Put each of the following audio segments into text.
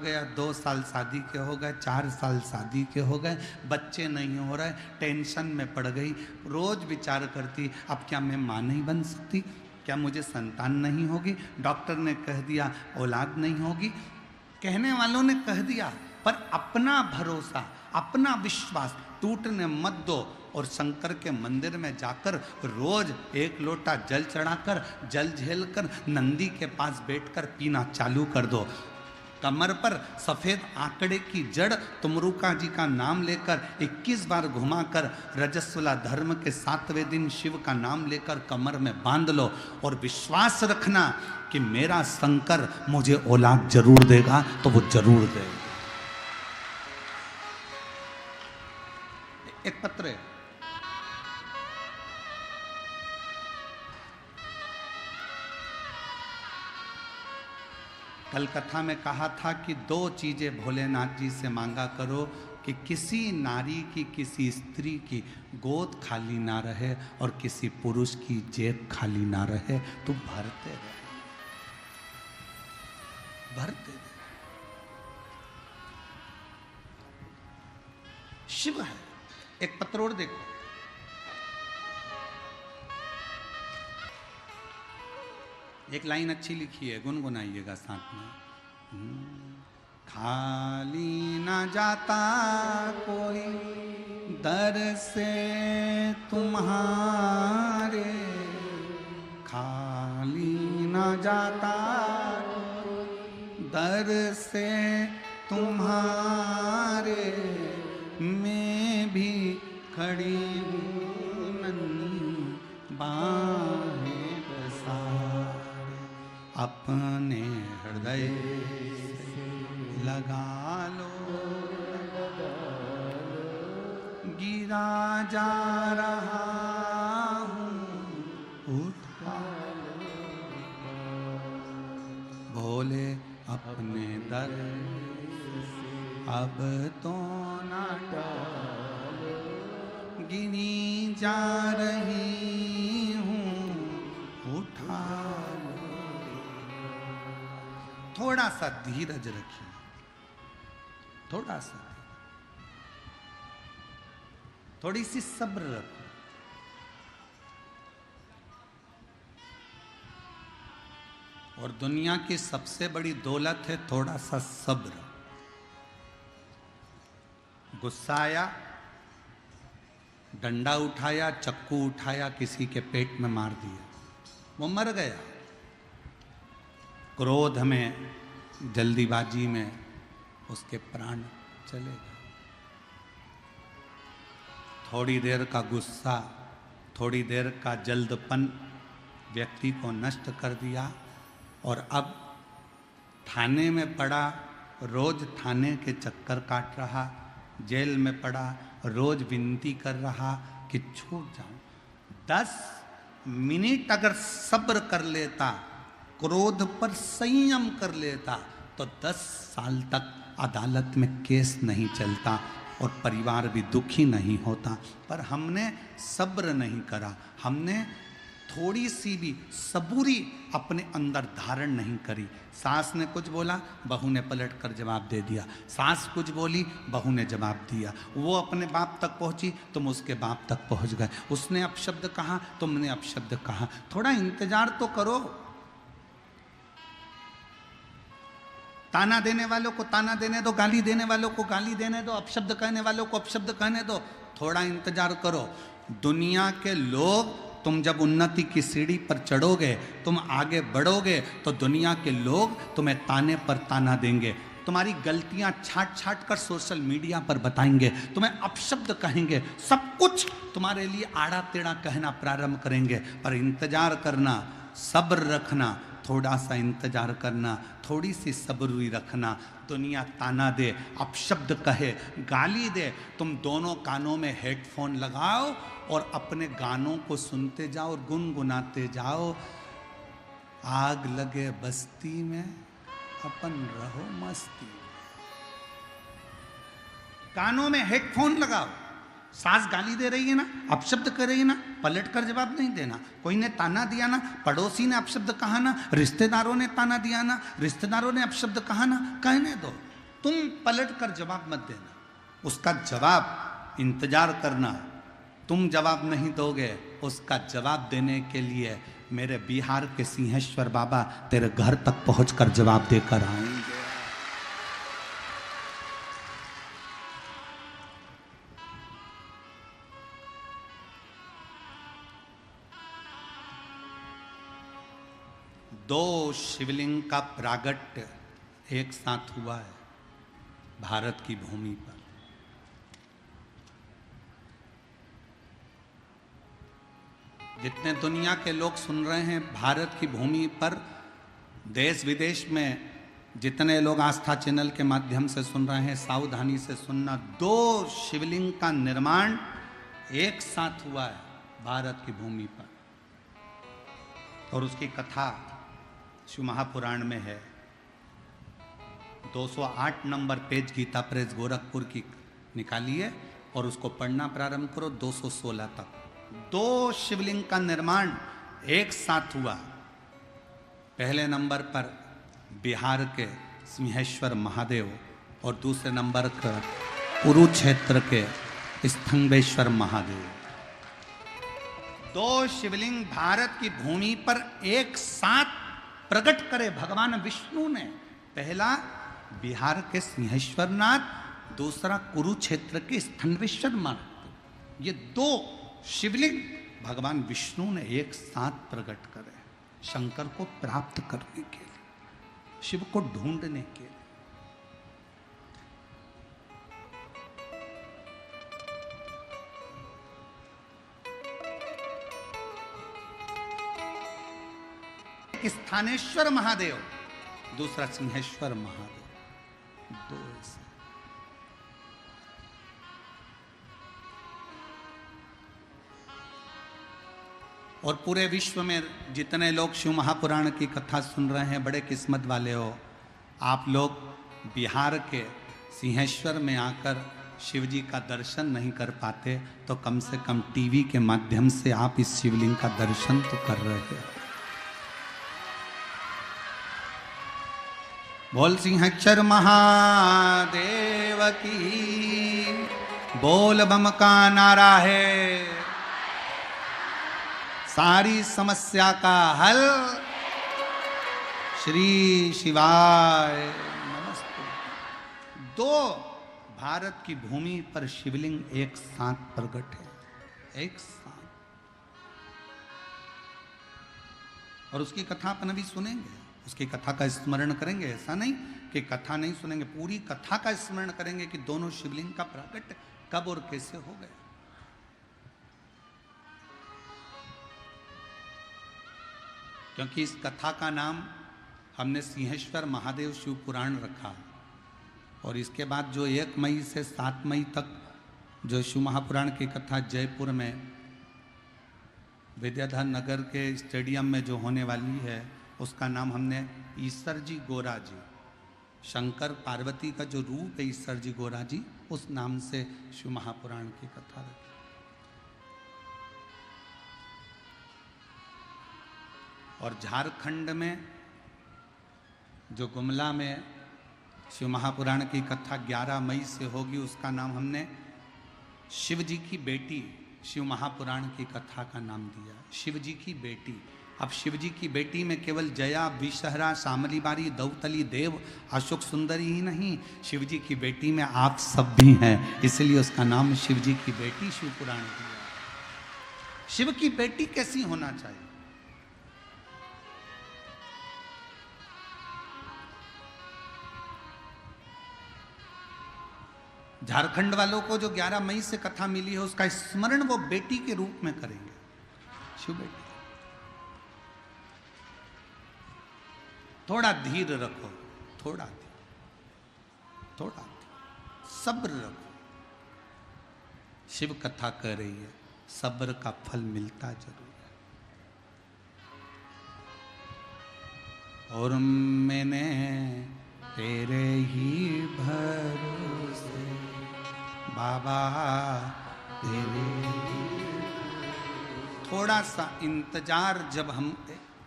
गया, 2 साल शादी के हो गए, 4 साल शादी के हो गए, बच्चे नहीं हो रहे, टेंशन में पड़ गई। रोज विचार करती, अब क्या मैं माँ नहीं बन सकती, क्या मुझे संतान नहीं होगी। डॉक्टर ने कह दिया औलाद नहीं होगी, कहने वालों ने कह दिया, पर अपना भरोसा, अपना विश्वास टूटने मत दो। और शंकर के मंदिर में जाकर रोज 1 लोटा जल चढ़ाकर, जल झेलकर नंदी के पास बैठकर पीना चालू कर दो। कमर पर सफेद आंकड़े की जड़ तुमरुका जी का नाम लेकर 21 बार घुमाकर रजस्वला धर्म के 7वें दिन शिव का नाम लेकर कमर में बांध लो और विश्वास रखना कि मेरा शंकर मुझे औलाद जरूर देगा, तो वो जरूर देगा। एक पत्र है, कल कथा में कहा था कि 2 चीजें भोलेनाथ जी से मांगा करो कि किसी नारी की, किसी स्त्री की गोद खाली ना रहे और किसी पुरुष की जेब खाली ना रहे। तो भरते रहे, भरते रहे। शिव है। एक पत्र और देखो, एक लाइन अच्छी लिखी है, गुनगुनाइएगा साथ में। खाली ना जाता कोई दर से तुम्हारे, खाली ना जाता दर से तुम्हारे, मैं भी खड़ी हूँ नन्ही बाहें पसारे, अपने हृदय लगा लो, गिरा जा रहा हूँ उठा भोले अपने दर, अब तो ना डालो, गिनी जा रही हूँ उठा लो। थोड़ा सा धीरज रखिए, थोड़ा सा, थोड़ी सी सब्र रखो। और दुनिया की सबसे बड़ी दौलत है थोड़ा सा सब्र। गुस्सा आया, डंडा उठाया, चक्कू उठाया, किसी के पेट में मार दिया, वो मर गया। क्रोध में, जल्दीबाजी में उसके प्राण चले गए। थोड़ी देर का गुस्सा, थोड़ी देर का जल्दपन व्यक्ति को नष्ट कर दिया। और अब थाने में पड़ा, रोज थाने के चक्कर काट रहा, जेल में पड़ा, रोज विनती कर रहा कि छूट जाऊं। 10 मिनट अगर सब्र कर लेता, क्रोध पर संयम कर लेता, तो 10 साल तक अदालत में केस नहीं चलता और परिवार भी दुखी नहीं होता। पर हमने सब्र नहीं करा, हमने थोड़ी सी भी सबूरी अपने अंदर धारण नहीं करी। सास ने कुछ बोला, बहू ने पलट कर जवाब दे दिया, सास कुछ बोली, बहू ने जवाब दिया। वो अपने बाप तक पहुंची, तुम उसके बाप तक पहुंच गए। उसने अपशब्द कहा, तुमने अपशब्द कहा। थोड़ा इंतजार तो करो। ताना देने वालों को ताना देने दो, गाली देने वालों को गाली देने दो, अपशब्द कहने वालों को अपशब्द कहने दो। थोड़ा इंतजार करो। दुनिया के लोग, तुम जब उन्नति की सीढ़ी पर चढ़ोगे, तुम आगे बढ़ोगे, तो दुनिया के लोग तुम्हें ताने पर ताना देंगे, तुम्हारी गलतियां छाट छाट कर सोशल मीडिया पर बताएंगे, तुम्हें अपशब्द कहेंगे, सब कुछ तुम्हारे लिए आड़ा टेढ़ा कहना प्रारंभ करेंगे। पर इंतजार करना, सब्र रखना, थोड़ा सा इंतजार करना, थोड़ी सी सब्री रखना। दुनिया ताना दे, अपशब्द कहे, गाली दे, तुम दोनों कानों में हेडफोन लगाओ और अपने गानों को सुनते जाओ और गुनगुनाते जाओ। आग लगे बस्ती में, अपन रहो मस्ती। कानों में हेडफोन लगाओ। सास गाली दे रही है ना, अपशब्द कर रही है ना, पलट कर जवाब नहीं देना। कोई ने ताना दिया ना, पड़ोसी ने अपशब्द कहा ना, रिश्तेदारों ने ताना दिया ना, रिश्तेदारों ने अपशब्द कहा ना, कहने दो। तुम पलट कर जवाब मत देना, उसका जवाब इंतजार करना। तुम जवाब नहीं दोगे, उसका जवाब देने के लिए मेरे बिहार के सिंहेश्वर बाबा तेरे घर तक पहुंचकर जवाब देकर आएंगे। दो शिवलिंग का प्रागट्य एक साथ हुआ है भारत की भूमि पर। जितने दुनिया के लोग सुन रहे हैं भारत की भूमि पर, देश विदेश में जितने लोग आस्था चैनल के माध्यम से सुन रहे हैं, सावधानी से सुनना। दो शिवलिंग का निर्माण एक साथ हुआ है भारत की भूमि पर, और उसकी कथा शिव महापुराण में है। 208 नंबर पेज गीता प्रेस गोरखपुर की निकालिए और उसको पढ़ना प्रारंभ करो 216 तक। दो शिवलिंग का निर्माण एक साथ हुआ। पहले नंबर पर बिहार के सिंहेश्वर महादेव और दूसरे नंबर पर कुरुक्षेत्र के स्तंभेश्वर महादेव। दो शिवलिंग भारत की भूमि पर एक साथ प्रकट करे भगवान विष्णु ने। पहला बिहार के सिंहेश्वर नाथ, दूसरा कुरुक्षेत्र के स्तंभेश्वर महादेव। ये दो शिवलिंग भगवान विष्णु ने एक साथ प्रकट करे शंकर को प्राप्त करने के लिए, शिव को ढूंढने के लिए। एक स्थानेश्वर महादेव, दूसरा सिंहेश्वर महादेव, दो ऐसे। और पूरे विश्व में जितने लोग शिव महापुराण की कथा सुन रहे हैं, बड़े किस्मत वाले हो आप लोग। बिहार के सिंहेश्वर में आकर शिव जी का दर्शन नहीं कर पाते तो कम से कम टीवी के माध्यम से आप इस शिवलिंग का दर्शन तो कर रहे हैं। बोल सिंहेश्वर महादेव की, बोल बम का नारा है, सारी समस्या का हल श्री शिवाय नमस्ते। दो भारत की भूमि पर शिवलिंग एक साथ प्रकट है, एक साथ। और उसकी कथा अपन अभी सुनेंगे, उसकी कथा का स्मरण करेंगे। ऐसा नहीं कि कथा नहीं सुनेंगे, पूरी कथा का स्मरण करेंगे कि दोनों शिवलिंग का प्रकट कब और कैसे हो गया। क्योंकि इस कथा का नाम हमने सिंहेश्वर महादेव शिव पुराण रखा। और इसके बाद जो 1 मई से 7 मई तक जो शिव महापुराण की कथा जयपुर में विद्याधर नगर के स्टेडियम में जो होने वाली है, उसका नाम हमने ईश्वर जी गोरा जी, शंकर पार्वती का जो रूप है ईश्वर जी गोरा जी, उस नाम से शिव महापुराण की कथा रखी। और झारखंड में जो गुमला में शिव महापुराण की कथा 11 मई से होगी, उसका नाम हमने शिव जी की बेटी शिव महापुराण की कथा का नाम दिया, शिव जी की बेटी। अब शिव जी की बेटी में केवल जया, विषहरा, शामली बारी, दौतली, देव, अशोक सुंदरी ही नहीं, शिव जी की बेटी में आप सब भी हैं, इसलिए उसका नाम शिव जी की बेटी शिव पुराण दिया। शिव की बेटी कैसी होना चाहिए? झारखंड वालों को जो 11 मई से कथा मिली है, उसका स्मरण वो बेटी के रूप में करेंगे, शिव बेटी। थोड़ा धीर रखो, थोड़ा सब्र रखो। शिव कथा कर रही है, सब्र का फल मिलता जरूर है। और मैंने तेरे ही भरोसे बाबा तेरे। थोड़ा सा इंतजार, जब हम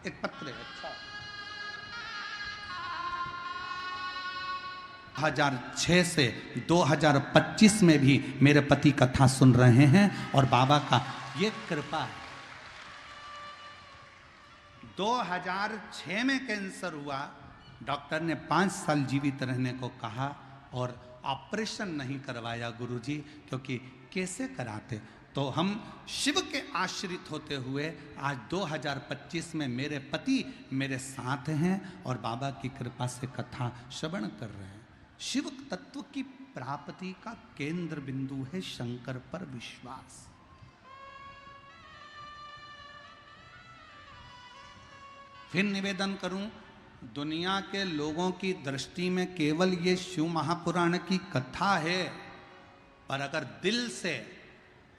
एक पत्र है, अच्छा 2006 से 2025 में भी मेरे पति कथा सुन रहे हैं और बाबा का ये कृपा है। 2006 में कैंसर हुआ, डॉक्टर ने 5 साल जीवित रहने को कहा और ऑपरेशन नहीं करवाया गुरुजी, क्योंकि कैसे कराते। तो हम शिव के आश्रित होते हुए आज 2025 में मेरे पति मेरे साथ हैं और बाबा की कृपा से कथा श्रवण कर रहे हैं। शिव तत्व की प्राप्ति का केंद्र बिंदु है शंकर पर विश्वास। फिर निवेदन करूं, दुनिया के लोगों की दृष्टि में केवल ये शिव महापुराण की कथा है, पर अगर दिल से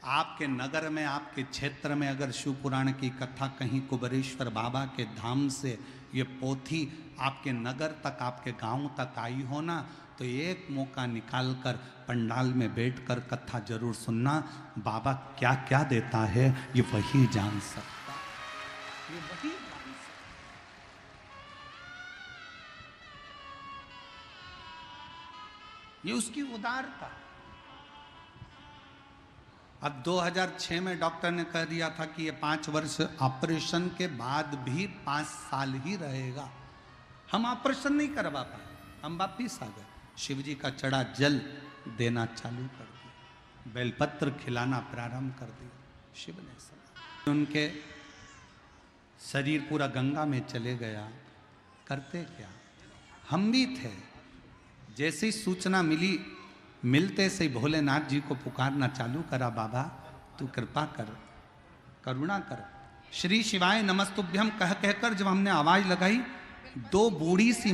आपके नगर में, आपके क्षेत्र में अगर शिव पुराण की कथा कहीं कुबेरेश्वर बाबा के धाम से ये पोथी आपके नगर तक, आपके गांव तक आई हो ना, तो एक मौका निकालकर पंडाल में बैठकर कथा जरूर सुनना। बाबा क्या क्या देता है ये वही जान सकता, ये वही जान सकता। ये उसकी उदारता। अब 2006 में डॉक्टर ने कह दिया था कि ये 5 वर्ष ऑपरेशन के बाद भी 5 साल ही रहेगा। हम ऑपरेशन नहीं करवा पाए, हम वापिस आ गए। शिव जी का चढ़ा जल देना चालू कर दिया, बेलपत्र खिलाना प्रारंभ कर दिया। शिव ने सुना, उनके शरीर पूरा गंगा में चले गया। करते क्या, हम भी थे। जैसी सूचना मिली, मिलते से भोलेनाथ जी को पुकारना चालू करा, बाबा तू कृपा कर, करुणा कर, श्री शिवाय नमस्तुभ्यम कह कहकर जब हमने आवाज लगाई, 2 बूढ़ी सी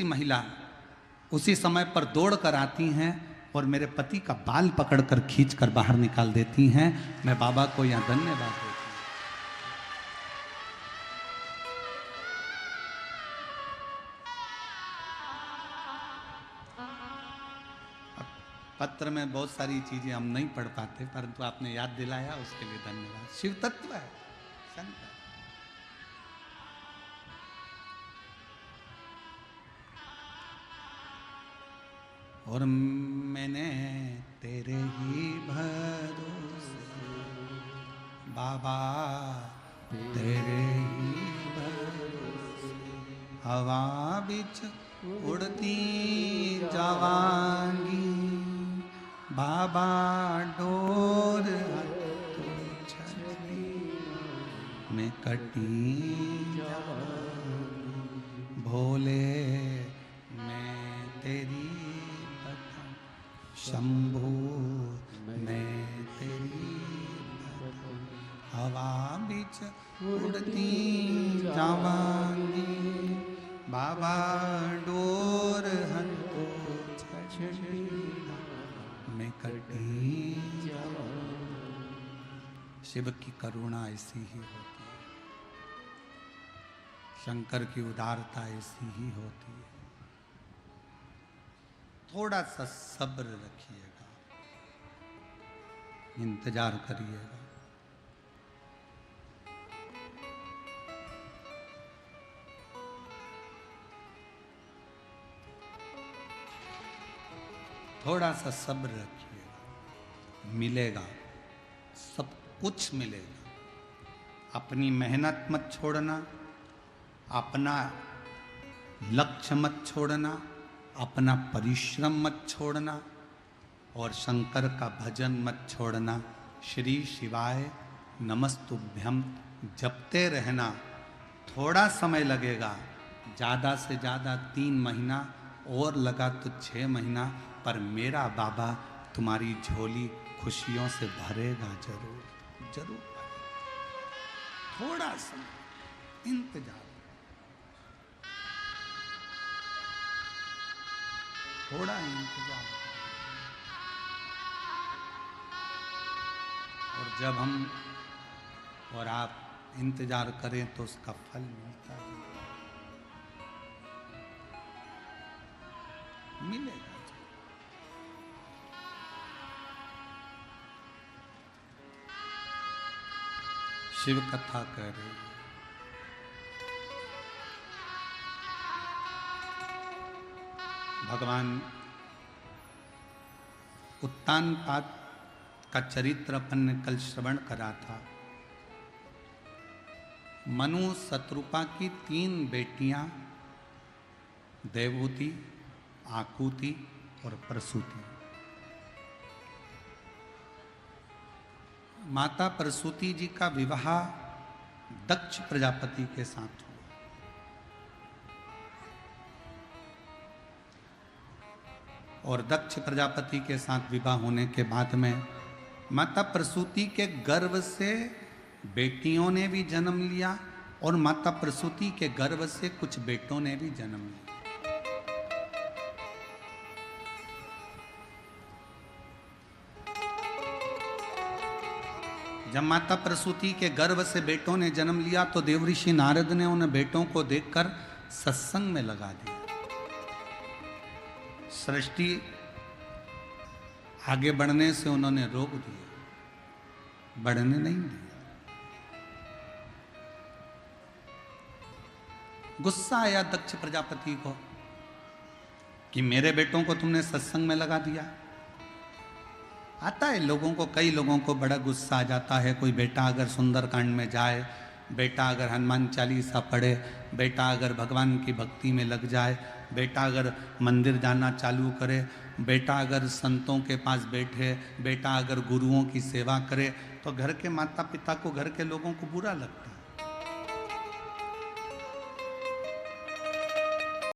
महिला उसी समय पर दौड़ कर आती हैं और मेरे पति का बाल पकड़कर खींचकर बाहर निकाल देती हैं। मैं बाबा को यहां धन्यवाद देती हूं। पत्र में बहुत सारी चीजें हम नहीं पढ़ पाते, परंतु आपने याद दिलाया, उसके लिए धन्यवाद। शिव तत्व है शंकर। और मैंने तेरे ही भरोसे बाबा, तेरे ही भरोसे हवा बिच उड़ती जावांगी, बाबा डोर में कटी भोले मैं तेरी कथा, शंभू मैं तेरी कथा, हवा बिच उड़ती जावांगी, बाबा डोर हंतो में कटी। शिव की करुणा ऐसी ही होती है, शंकर की उदारता ऐसी ही होती है। थोड़ा सा सब्र रखिएगा, इंतजार करिएगा। थोड़ा सा सब्र रखिएगा, मिलेगा, सब कुछ मिलेगा। अपनी मेहनत मत छोड़ना, अपना लक्ष्य मत छोड़ना, अपना परिश्रम मत छोड़ना और शंकर का भजन मत छोड़ना। श्री शिवाय नमस्तुभ्यम जपते रहना। थोड़ा समय लगेगा, ज़्यादा से ज़्यादा 3 महीना और लगा तो 6 महीना, पर मेरा बाबा तुम्हारी झोली खुशियों से भरेगा, जरूर जरूर भरेगा। थोड़ा समय इंतजार, थोड़ा इंतजार, और जब हम और आप इंतजार करें तो उसका फल मिलता है, मिलेगा। शिव कथा कह रही है। भगवान उत्तानपाद का चरित्र अपन ने कल श्रवण करा था। मनु शत्रुपा की 3 बेटियां देवहूति, आकुति और प्रसूति। माता प्रसूति जी का विवाह दक्ष प्रजापति के साथ हुआ। और दक्ष प्रजापति के साथ विवाह होने के बाद में माता प्रसूति के गर्भ से बेटियों ने भी जन्म लिया और माता प्रसूति के गर्भ से कुछ बेटों ने भी जन्म लिया। जब माता प्रसूति के गर्भ से बेटों ने जन्म लिया तो देवऋषि नारद ने उन बेटों को देखकर सत्संग में लगा दिया। सृष्टि आगे बढ़ने से उन्होंने रोक दिया, बढ़ने नहीं दिया। गुस्सा आया दक्ष प्रजापति को कि मेरे बेटों को तुमने सत्संग में लगा दिया। आता है लोगों को, कई लोगों को बड़ा गुस्सा आ जाता है। कोई बेटा अगर सुंदरकांड में जाए, बेटा अगर हनुमान चालीसा पढ़े, बेटा अगर भगवान की भक्ति में लग जाए, बेटा अगर मंदिर जाना चालू करे, बेटा अगर संतों के पास बैठे, बेटा अगर गुरुओं की सेवा करे, तो घर के माता पिता को, घर के लोगों को बुरा लगता है।